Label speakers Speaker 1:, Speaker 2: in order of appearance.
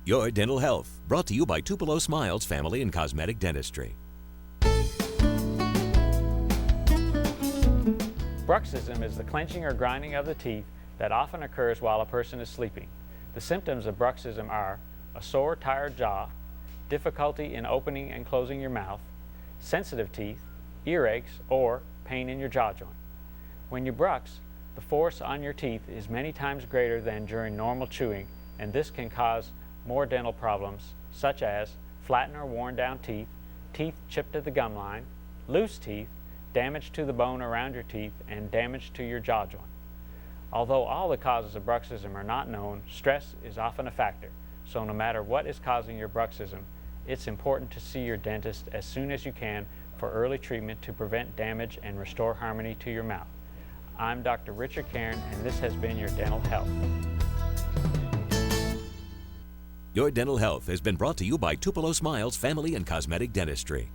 Speaker 1: Your Dental Health, brought to you by Tupelo Smiles Family and Cosmetic Dentistry.
Speaker 2: Bruxism is the clenching or grinding of the teeth that often occurs while a person is sleeping. The symptoms of bruxism are a sore, tired jaw, difficulty in opening and closing your mouth, sensitive teeth, earaches, or pain in your jaw joint. When you brux, the force on your teeth is many times greater than during normal chewing, and this can cause more dental problems such as flattened or worn down teeth, teeth chipped at the gum line, loose teeth, damage to the bone around your teeth, and damage to your jaw joint. Although all the causes of bruxism are not known, stress is often a factor. So no matter what is causing your bruxism, it's important to see your dentist as soon as you can for early treatment to prevent damage and restore harmony to your mouth. I'm Dr. Richard Cairn, and this has been your Dental Health.
Speaker 1: Your Dental Health has been brought to you by Tupelo Smiles Family and Cosmetic Dentistry.